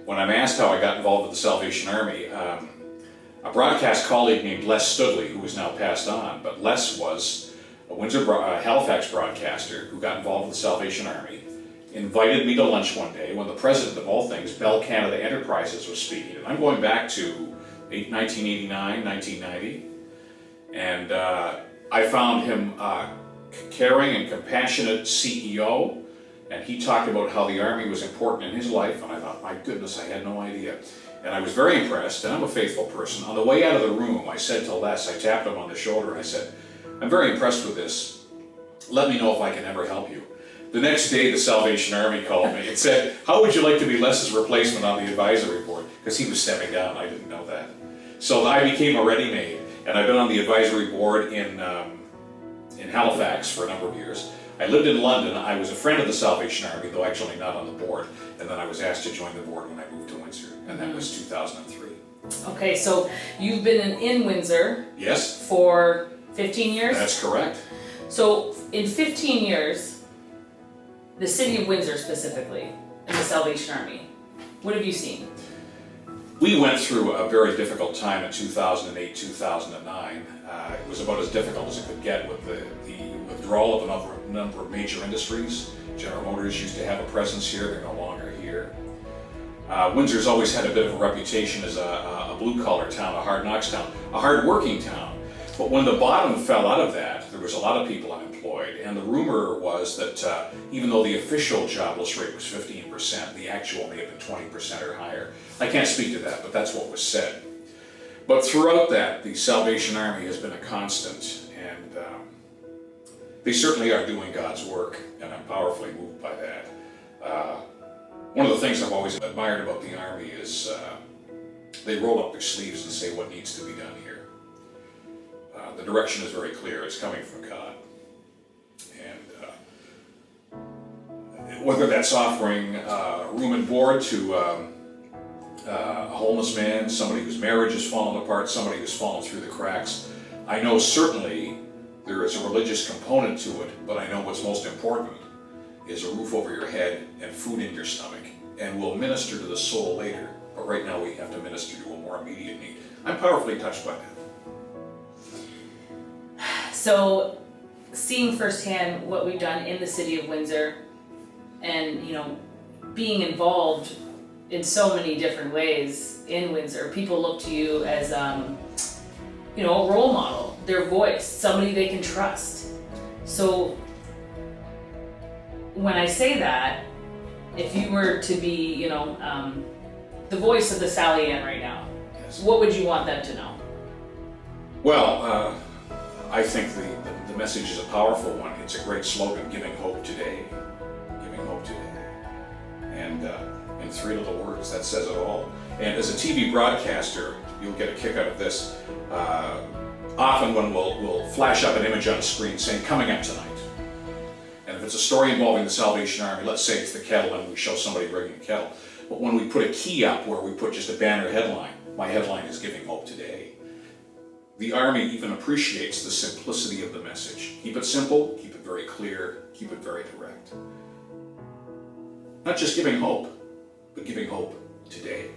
When I'm asked how I got involved with the Salvation Army, a broadcast colleague named Les Studley, who is now passed on, but Les was a Halifax broadcaster who got involved with the Salvation Army, invited me to lunch one day when the president of all things, Bell Canada Enterprises, was speaking. And I'm going back to 1989, 1990, and I found him caring and compassionate CEO, and he talked about how the Army was important in his life, and I thought, my goodness, I had no idea. And I was very impressed, and I'm a faithful person. On the way out of the room, I said to Les, I tapped him on the shoulder, and I said, I'm very impressed with this. Let me know if I can ever help you. The next day, the Salvation Army called me and said, how would you like to be Les's replacement on the advisory board? Because he was stepping down, I didn't know that. So I became a ready-made, and I've been on the advisory board in Halifax for a number of years. I lived in London. I was a friend of the Salvation Army, though actually not on the board. And then I was asked to join the board when I moved to Windsor, and that was 2003. Okay, so you've been in Windsor. Yes. For 15 years? That's correct. So in 15 years, the City of Windsor specifically, and the Salvation Army, what have you seen? We went through a very difficult time in 2008, 2009. It was about as difficult as it could get with the withdrawal of a number of major industries. General Motors used to have a presence here, they're no longer here. Windsor's always had a bit of a reputation as a blue-collar town, a hard-knocks town, a hard-working town. But when the bottom fell out of that, there was a lot of people unemployed, and the rumor was that even though the official jobless rate was 15%, the actual may have been 20% or higher. I can't speak to that, but that's what was said. But throughout that, the Salvation Army has been a constant, and they certainly are doing God's work, and I'm powerfully moved by that. One of the things I've always admired about the Army is they roll up their sleeves and say what needs to be done here. The direction is very clear. It's coming from God. And whether that's offering room and board to a homeless man, somebody whose marriage has fallen apart, somebody who's fallen through the cracks, I know certainly there is a religious component to it, but I know what's most important is a roof over your head and food in your stomach. And we'll minister to the soul later, but right now we have to minister to a more immediate need. I'm powerfully touched by that. So, seeing firsthand what we've done in the City of Windsor, and being involved in so many different ways in Windsor, people look to you as a role model, their voice, somebody they can trust. So, when I say that, if you were to be, the voice of the Sally Ann right now, Yes. What would you want them to know? Well, I think the message is a powerful one. It's a great slogan, giving hope today. Giving hope today. And in three little words, that says it all. And as a TV broadcaster, you'll get a kick out of this. Often when we'll flash up an image on a screen saying, coming up tonight. And if it's a story involving the Salvation Army, let's say it's the kettle and we show somebody bringing a kettle. But when we put a key up where we put just a banner headline, my headline is giving hope today. The Army even appreciates the simplicity of the message. Keep it simple, keep it very clear, keep it very direct. Not just giving hope, but giving hope today.